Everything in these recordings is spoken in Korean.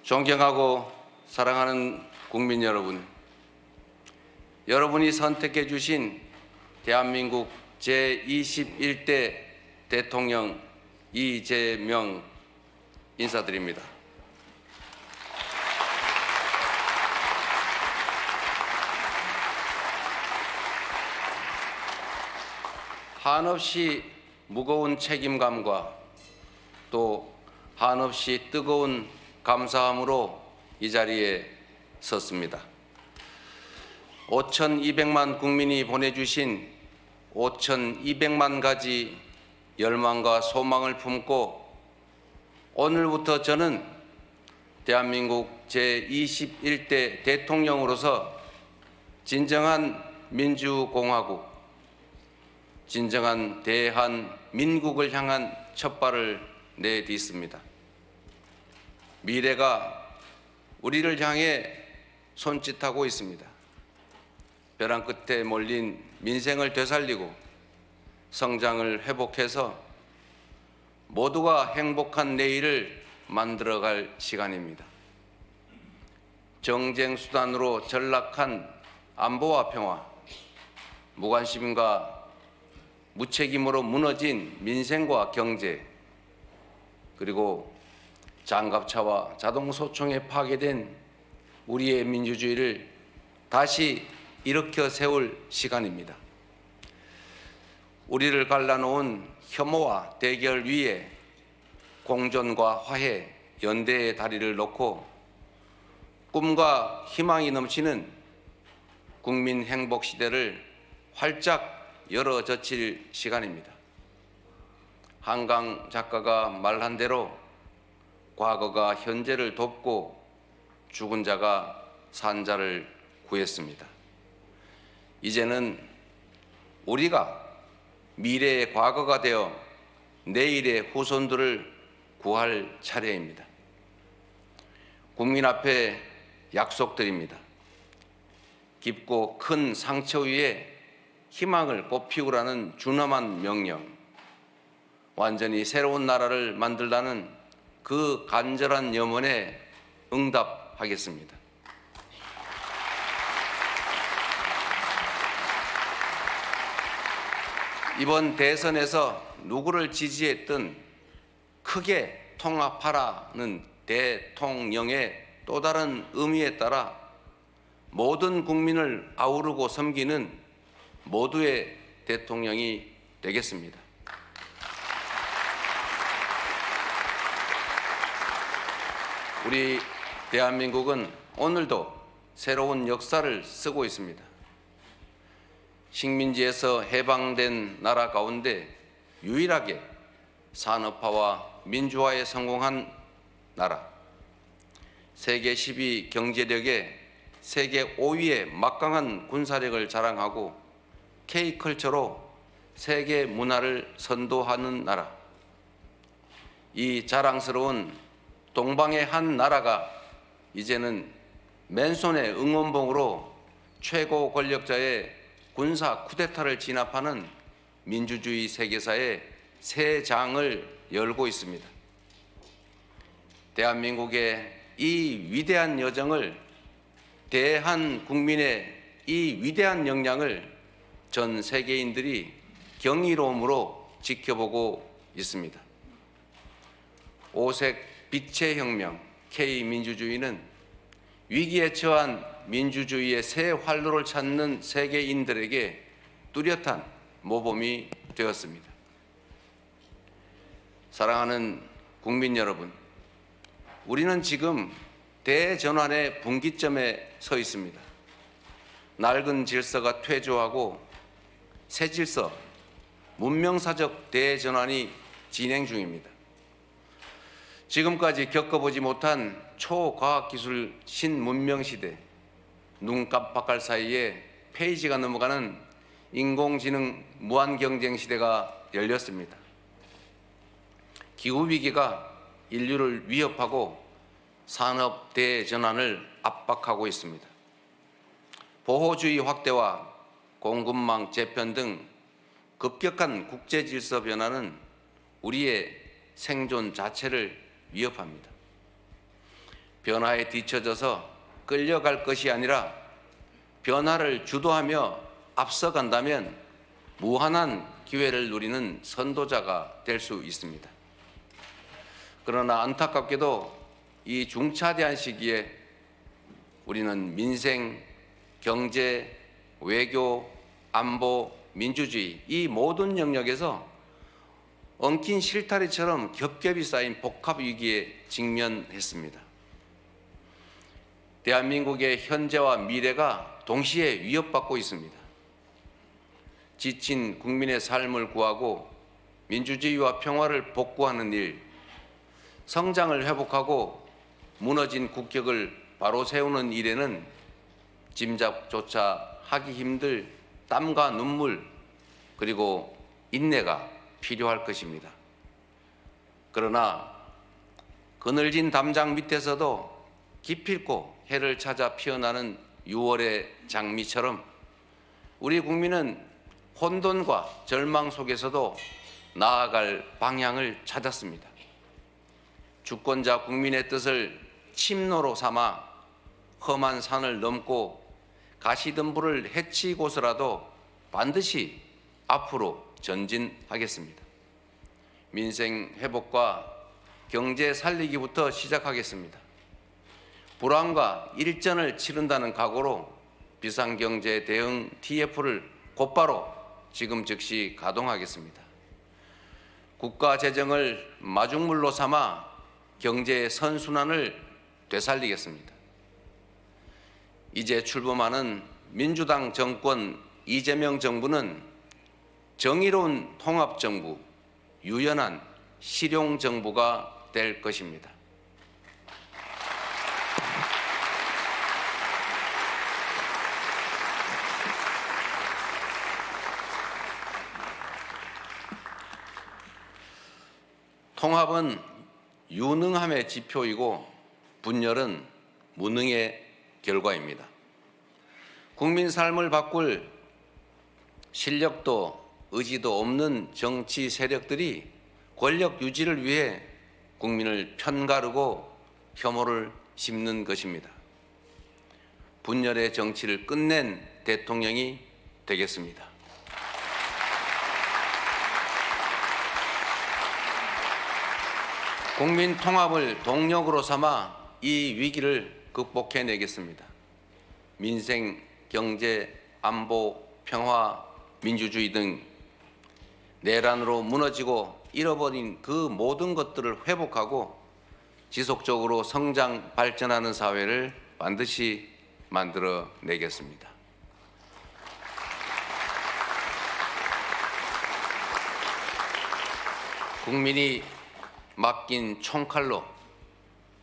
존경하고 사랑하는 국민 여러분, 여러분이 선택해 주신 대한민국 제21대 대통령 이재명 인사드립니다. 한없이 무거운 책임감과 또 한없이 뜨거운 감사함으로 이 자리에 섰습니다. 5,200만 국민이 보내주신 5,200만 가지 열망과 소망을 품고 오늘부터 저는 대한민국 제21대 대통령으로서 진정한 민주공화국, 진정한 대한민국을 향한 첫발을 내딛습니다. 미래가 우리를 향해 손짓하고 있습니다. 벼랑 끝에 몰린 민생을 되살리고 성장을 회복해서 모두가 행복한 내일을 만들어갈 시간입니다. 정쟁 수단으로 전락한 안보와 평화, 무관심과 무책임으로 무너진 민생과 경제, 그리고 장갑차와 자동소총에 파괴된 우리의 민주주의를 다시 일으켜 세울 시간입니다. 우리를 갈라놓은 혐오와 대결 위에 공존과 화해, 연대의 다리를 놓고 꿈과 희망이 넘치는 국민 행복 시대를 활짝 열어젖힐 시간입니다. 한강 작가가 말한 대로 과거가 현재를 돕고 죽은 자가 산 자를 구했습니다. 이제는 우리가 미래의 과거가 되어 내일의 후손들을 구할 차례입니다. 국민 앞에 약속드립니다. 깊고 큰 상처 위에 희망을 꽃피우라는 준엄한 명령, 완전히 새로운 나라를 만들라는 그 간절한 염원에 응답하겠습니다. 이번 대선에서 누구를 지지했든 크게 통합하라는 대통령의 또 다른 의미에 따라 모든 국민을 아우르고 섬기는 모두의 대통령이 되겠습니다. 우리 대한민국은 오늘도 새로운 역사를 쓰고 있습니다. 식민지에서 해방된 나라 가운데 유일하게 산업화와 민주화에 성공한 나라, 세계 10위 경제력에 세계 5위의 막강한 군사력을 자랑하고 K컬처로 세계 문화를 선도하는 나라, 이 자랑스러운 동방의 한 나라가 이제는 맨손의 응원봉으로 최고 권력자의 군사 쿠데타를 진압하는 민주주의 세계사의 새 장을 열고 있습니다. 대한민국의 이 위대한 여정을, 대한국민의 이 위대한 역량을 전 세계인들이 경이로움으로 지켜보고 있습니다. 오색 빛의 혁명 K민주주의는 위기에 처한 민주주의의 새 활로를 찾는 세계인들에게 뚜렷한 모범이 되었습니다. 사랑하는 국민 여러분, 우리는 지금 대전환의 분기점에 서 있습니다. 낡은 질서가 퇴조하고 새 질서, 문명사적 대전환이 진행 중입니다. 지금까지 겪어보지 못한 초과학기술 신문명시대, 눈 깜빡할 사이에 페이지가 넘어가는 인공지능 무한경쟁시대가 열렸습니다. 기후위기가 인류를 위협하고 산업 대전환을 압박하고 있습니다. 보호주의 확대와 공급망 재편 등 급격한 국제질서 변화는 우리의 생존 자체를 위협합니다. 변화에 뒤처져서 끌려갈 것이 아니라 변화를 주도하며 앞서간다면 무한한 기회를 누리는 선도자가 될 수 있습니다. 그러나 안타깝게도 이 중차대한 시기에 우리는 민생, 경제, 외교, 안보, 민주주의 이 모든 영역에서 엉킨 실타래처럼 겹겹이 쌓인 복합 위기에 직면했습니다. 대한민국의 현재와 미래가 동시에 위협받고 있습니다. 지친 국민의 삶을 구하고 민주주의와 평화를 복구하는 일, 성장을 회복하고 무너진 국격을 바로 세우는 일에는 짐작조차 하기 힘들 땀과 눈물 그리고 인내가 필요할 것입니다. 그러나 그늘진 담장 밑에서도 기필코 해를 찾아 피어나는 6월의 장미처럼 우리 국민은 혼돈과 절망 속에서도 나아갈 방향을 찾았습니다. 주권자 국민의 뜻을 침노로 삼아 험한 산을 넘고 가시덤불을 헤치고서라도 반드시 앞으로 전진하겠습니다. 민생 회복과 경제 살리기부터 시작하겠습니다. 불황과 일전을 치른다는 각오로 비상경제 대응 TF를 곧바로 지금 즉시 가동하겠습니다. 국가 재정을 마중물로 삼아 경제의 선순환을 되살리겠습니다. 이제 출범하는 민주당 정권 이재명 정부는 정의로운 통합정부, 유연한 실용정부가 될 것입니다. 통합은 유능함의 지표이고 분열은 무능의 결과입니다. 국민 삶을 바꿀 실력도 의지도 없는 정치 세력들이 권력 유지를 위해 국민을 편가르고 혐오를 심는 것입니다. 분열의 정치를 끝낸 대통령이 되겠습니다. 국민 통합을 동력으로 삼아 이 위기를 극복해내겠습니다. 민생, 경제, 안보, 평화, 민주주의 등 내란으로 무너지고 잃어버린 그 모든 것들을 회복하고 지속적으로 성장, 발전하는 사회를 반드시 만들어내겠습니다. 국민이 맡긴 총칼로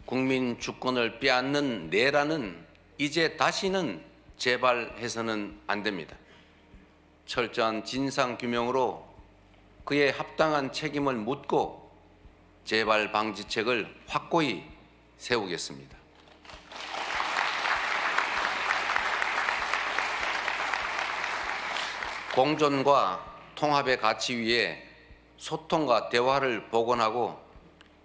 국민 주권을 빼앗는 내란은 이제 다시는 재발해서는 안 됩니다. 철저한 진상규명으로 그의 합당한 책임을 묻고 재발 방지책을 확고히 세우겠습니다. 공존과 통합의 가치 위에 소통과 대화를 복원하고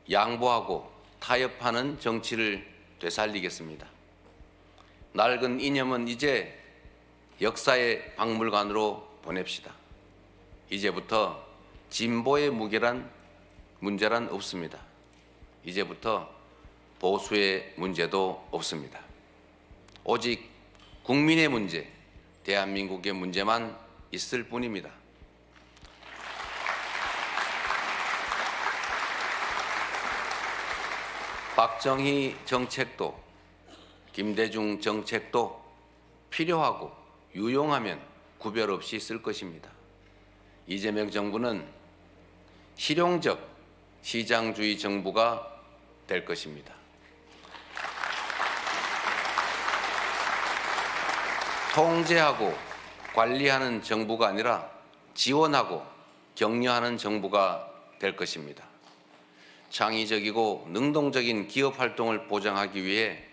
양보하고 타협하는 정치를 되살리겠습니다. 낡은 이념은 이제 역사의 박물관으로 보냅시다. 이제부터 진보의 문제란 없습니다. 이제부터 보수의 문제도 없습니다. 오직 국민의 문제, 대한민국의 문제만 있을 뿐입니다. 박정희 정책도 김대중 정책도 필요하고 유용하면 구별 없이 쓸 것입니다. 이재명 정부는 실용적 시장주의 정부가 될 것입니다. 통제하고 관리하는 정부가 아니라 지원하고 격려하는 정부가 될 것입니다. 창의적이고 능동적인 기업 활동을 보장하기 위해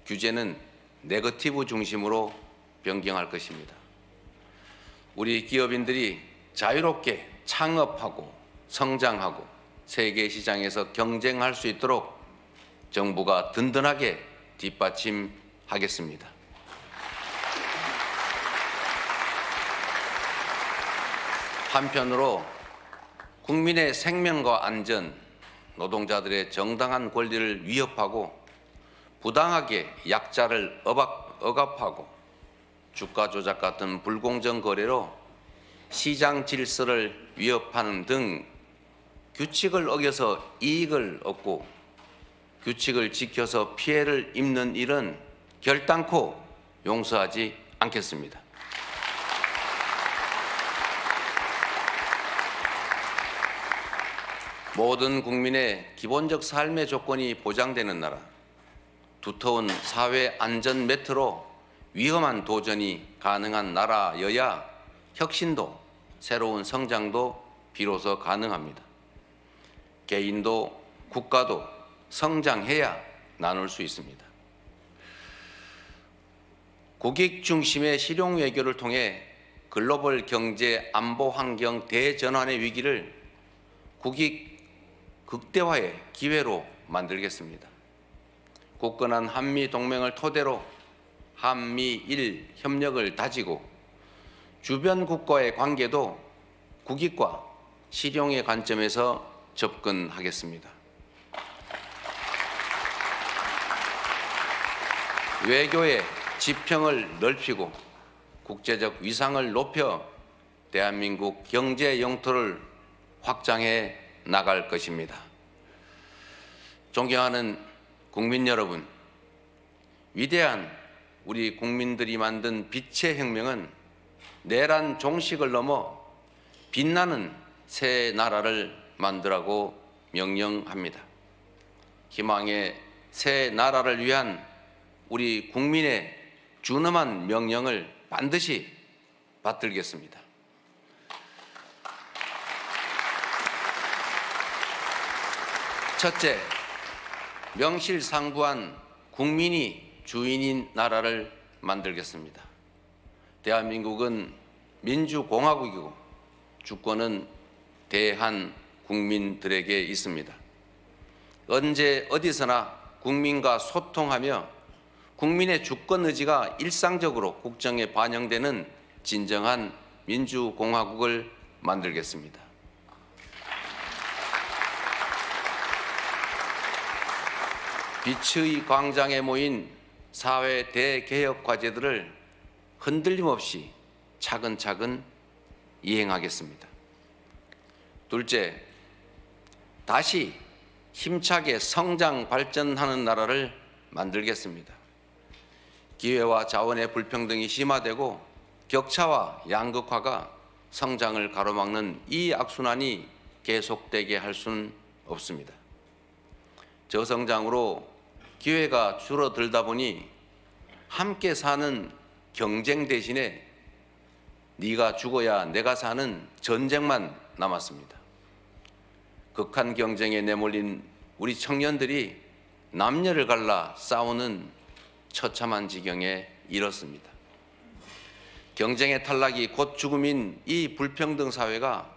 규제는 네거티브 중심으로 변경할 것입니다. 우리 기업인들이 자유롭게 창업하고 성장하고 세계 시장에서 경쟁할 수 있도록 정부가 든든하게 뒷받침하겠습니다. 한편으로 국민의 생명과 안전, 노동자들의 정당한 권리를 위협하고 부당하게 약자를 억압하고 주가 조작 같은 불공정 거래로 시장 질서를 위협하는 등 규칙을 어겨서 이익을 얻고 규칙을 지켜서 피해를 입는 일은 결단코 용서하지 않겠습니다. 모든 국민의 기본적 삶의 조건이 보장되는 나라, 두터운 사회 안전 매트로 위험한 도전이 가능한 나라여야 혁신도 새로운 성장도 비로소 가능합니다. 개인도 국가도 성장해야 나눌 수 있습니다. 국익 중심의 실용 외교를 통해 글로벌 경제 안보 환경 대전환의 위기를 국익 극대화의 기회로 만들겠습니다. 굳건한 한미 동맹을 토대로 한미일 협력을 다지고 주변 국가의 관계도 국익과 실용의 관점에서 접근하겠습니다. 외교의 지평을 넓히고 국제적 위상을 높여 대한민국 경제 영토를 확장해 나갈 것입니다. 존경하는 국민 여러분, 위대한 우리 국민들이 만든 빛의 혁명은 내란 종식을 넘어 빛나는 새 나라를 만들라고 명령합니다. 희망의 새 나라를 위한 우리 국민의 준엄한 명령을 반드시 받들겠습니다. 첫째, 명실상부한 국민이 주인인 나라를 만들겠습니다. 대한민국은 민주공화국이고 주권은 대한 국민들에게 있습니다. 언제 어디서나 국민과 소통하며 국민의 주권 의지가 일상적으로 국정에 반영되는 진정한 민주공화국을 만들겠습니다. 빛의 광장에 모인 사회 대개혁 과제들을 흔들림 없이 차근차근 이행하겠습니다. 둘째, 다시 힘차게 성장 발전하는 나라를 만들겠습니다. 기회와 자원의 불평등이 심화되고 격차와 양극화가 성장을 가로막는 이 악순환이 계속되게 할 수는 없습니다. 저성장으로 기회가 줄어들다 보니 함께 사는 경쟁 대신에 네가 죽어야 내가 사는 전쟁만 남았습니다. 극한 경쟁에 내몰린 우리 청년들이 남녀를 갈라 싸우는 처참한 지경에 이르렀습니다. 경쟁의 탈락이 곧 죽음인 이 불평등 사회가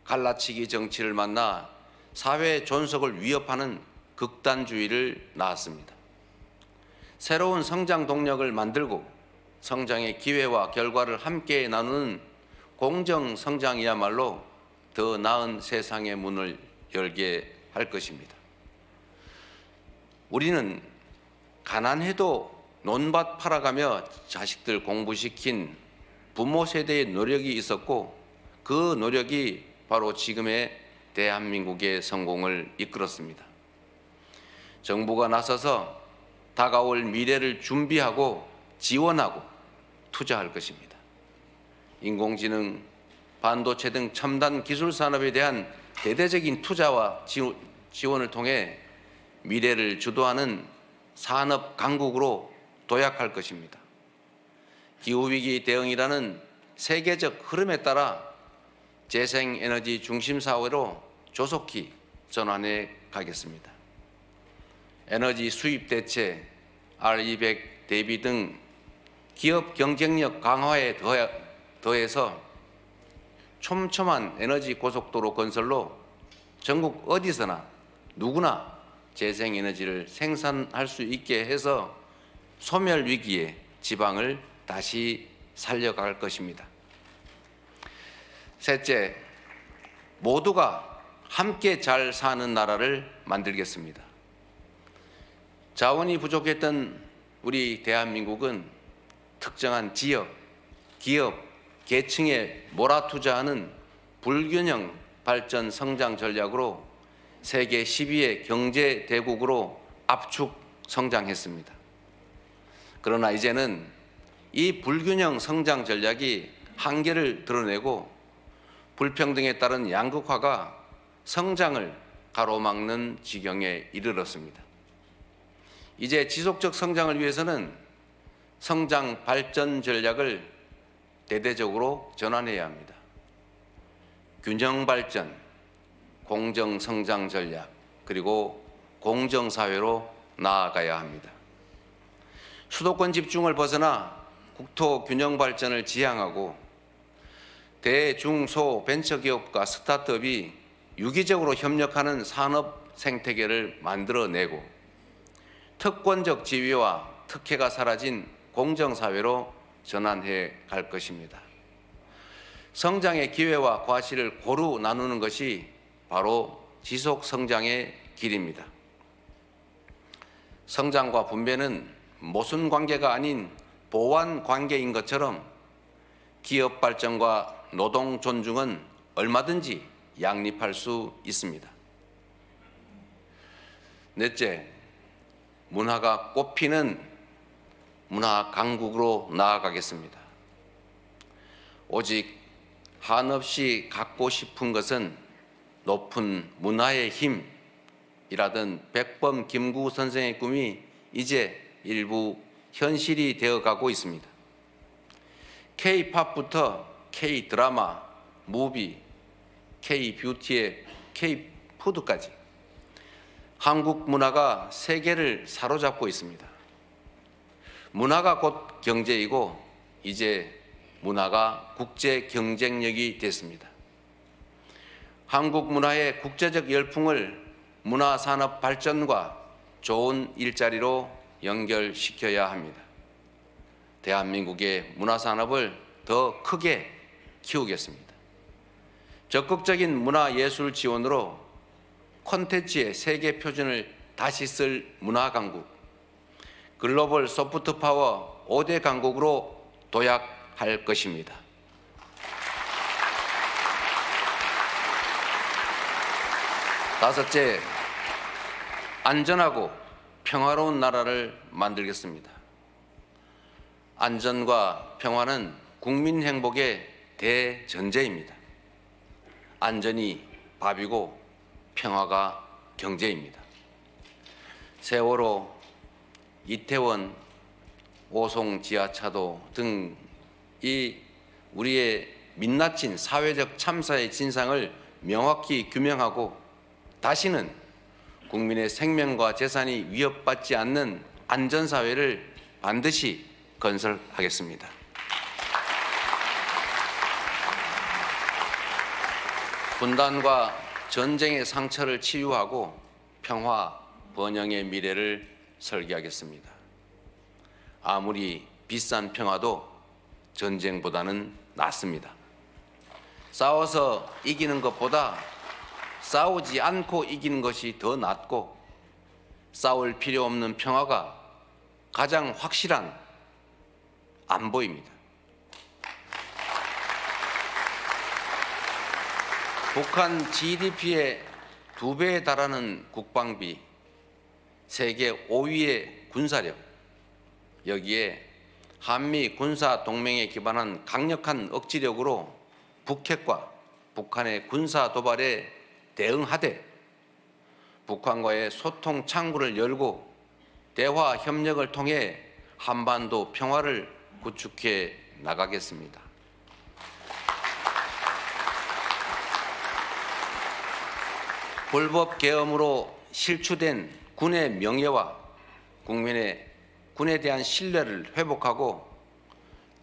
갈라치기 정치를 만나 사회 존속을 위협하는 극단주의를 낳았습니다. 새로운 성장 동력을 만들고 성장의 기회와 결과를 함께 나누는 공정 성장이야말로 더 나은 세상의 문을 열게 할 것입니다. 우리는 가난해도 논밭 팔아가며 자식들 공부시킨 부모 세대의 노력이 있었고 그 노력이 바로 지금의 대한민국의 성공을 이끌었습니다. 정부가 나서서 다가올 미래를 준비하고 지원하고 투자할 것입니다. 인공지능, 반도체 등 첨단 기술 산업에 대한 대대적인 투자와 지원을 통해 미래를 주도하는 산업 강국으로 도약할 것입니다. 기후위기 대응이라는 세계적 흐름에 따라 재생에너지 중심 사회로 조속히 전환해 가겠습니다. 에너지 수입 대체, R200 대비 등 기업 경쟁력 강화에 더해서 촘촘한 에너지 고속도로 건설로 전국 어디서나 누구나 재생에너지를 생산할 수 있게 해서 소멸 위기에 지방을 다시 살려갈 것입니다. 셋째, 모두가 함께 잘 사는 나라를 만들겠습니다. 자원이 부족했던 우리 대한민국은 특정한 지역, 기업, 계층에 몰아투자하는 불균형 발전 성장 전략으로 세계 10위의 경제 대국으로 압축 성장했습니다. 그러나 이제는 이 불균형 성장 전략이 한계를 드러내고 불평등에 따른 양극화가 성장을 가로막는 지경에 이르렀습니다. 이제 지속적 성장을 위해서는 성장 발전 전략을 대대적으로 전환해야 합니다. 균형 발전, 공정 성장 전략, 그리고 공정 사회로 나아가야 합니다. 수도권 집중을 벗어나 국토 균형 발전을 지향하고 대, 중, 소 벤처기업과 스타트업이 유기적으로 협력하는 산업 생태계를 만들어내고 특권적 지위와 특혜가 사라진 공정사회로 전환해 갈 것입니다. 성장의 기회와 과실을 고루 나누는 것이 바로 지속 성장의 길입니다. 성장과 분배는 모순 관계가 아닌 보완 관계인 것처럼 기업 발전과 노동 존중은 얼마든지 양립할 수 있습니다. 넷째, 문화가 꽃피는 문화 강국으로 나아가겠습니다. 오직 한없이 갖고 싶은 것은 높은 문화의 힘이라던 백범 김구 선생의 꿈이 이제 일부 현실이 되어가고 있습니다. K-팝부터 K-드라마, 무비, K-뷰티의 K-푸드까지 한국 문화가 세계를 사로잡고 있습니다. 문화가 곧 경제이고 이제 문화가 국제 경쟁력이 됐습니다. 한국 문화의 국제적 열풍을 문화산업 발전과 좋은 일자리로 연결시켜야 합니다. 대한민국의 문화산업을 더 크게 키우겠습니다. 적극적인 문화예술 지원으로 콘텐츠의 세계 표준을 다시 쓸 문화강국, 글로벌 소프트파워 5대 강국으로 도약할 것입니다. 다섯째, 안전하고 평화로운 나라를 만들겠습니다. 안전과 평화는 국민 행복의 대전제입니다. 안전이 밥이고 평화가 경제입니다. 세월호, 이태원, 오송 지하차도 등 이 우리의 민낯진 사회적 참사의 진상을 명확히 규명하고 다시는 국민의 생명과 재산이 위협받지 않는 안전사회를 반드시 건설하겠습니다. 분단과 전쟁의 상처를 치유하고 평화, 번영의 미래를 설계하겠습니다. 아무리 비싼 평화도 전쟁보다는 낫습니다. 싸워서 이기는 것보다 싸우지 않고 이기는 것이 더 낫고 싸울 필요 없는 평화가 가장 확실한 안보입니다. 북한 GDP의 2배에 달하는 국방비, 세계 5위의 군사력, 여기에 한미 군사 동맹에 기반한 강력한 억지력으로 북핵과 북한의 군사 도발에 대응하되 북한과의 소통 창구를 열고 대화 협력을 통해 한반도 평화를 구축해 나가겠습니다. 불법 계엄으로 실추된 군의 명예와 군에 대한 신뢰를 회복하고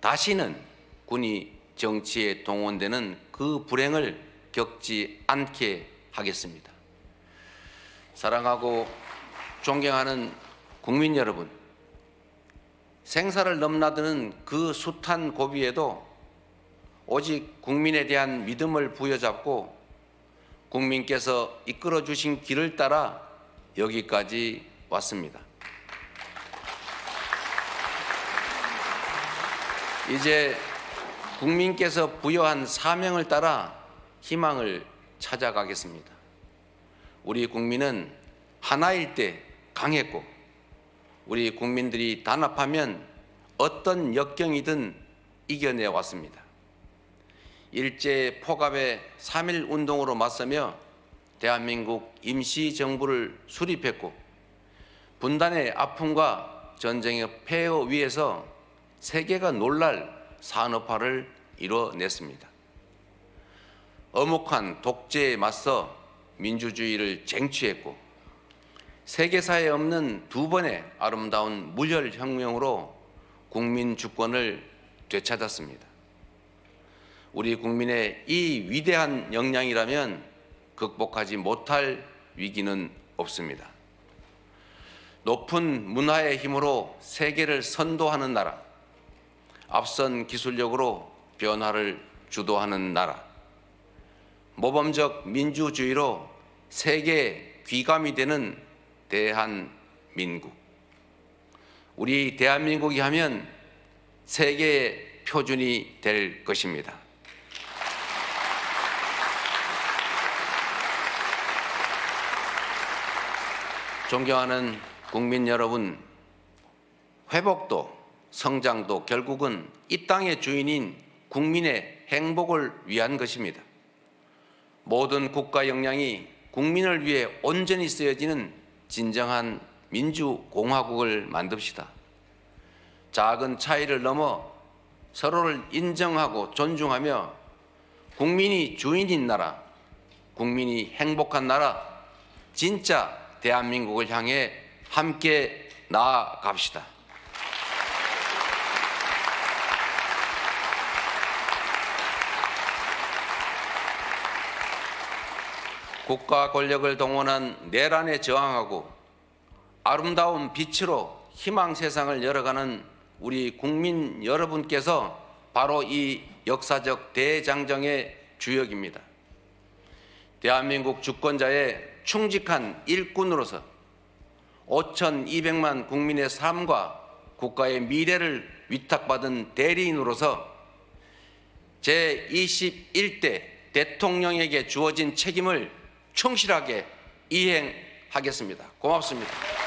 다시는 군이 정치에 동원되는 그 불행을 겪지 않게 하겠습니다. 사랑하고 존경하는 국민 여러분, 생사를 넘나드는 그 숱한 고비에도 오직 국민에 대한 믿음을 부여잡고 국민께서 이끌어 주신 길을 따라 여기까지 왔습니다. 이제 국민께서 부여한 사명을 따라 희망을 찾아가겠습니다. 우리 국민은 하나일 때 강했고, 우리 국민들이 단합하면 어떤 역경이든 이겨내 왔습니다. 일제 포갑의 3.1 운동으로 맞서며 대한민국 임시정부를 수립했고, 분단의 아픔과 전쟁의 폐허 위에서 세계가 놀랄 산업화를 이뤄냈습니다. 엄혹한 독재에 맞서 민주주의를 쟁취했고, 세계사에 없는 두 번의 아름다운 무혈혁명으로 국민 주권을 되찾았습니다. 우리 국민의 이 위대한 역량이라면 극복하지 못할 위기는 없습니다. 높은 문화의 힘으로 세계를 선도하는 나라, 앞선 기술력으로 변화를 주도하는 나라, 모범적 민주주의로 세계의 귀감이 되는 대한민국. 우리 대한민국이 하면 세계의 표준이 될 것입니다. 존경하는 국민 여러분, 회복도 성장도 결국은 이 땅의 주인인 국민의 행복을 위한 것입니다. 모든 국가 역량이 국민을 위해 온전히 쓰여지는 진정한 민주공화국을 만듭시다. 작은 차이를 넘어 서로를 인정하고 존중하며 국민이 주인인 나라, 국민이 행복한 나라, 진짜 대한민국을 향해 함께 나아갑시다. 국가 권력을 동원한 내란에 저항하고 아름다운 빛으로 희망 세상을 열어가는 우리 국민 여러분께서 바로 이 역사적 대장정의 주역입니다. 대한민국 주권자의 충직한 일꾼으로서 5,200만 국민의 삶과 국가의 미래를 위탁받은 대리인으로서 제21대 대통령에게 주어진 책임을 충실하게 이행하겠습니다. 고맙습니다.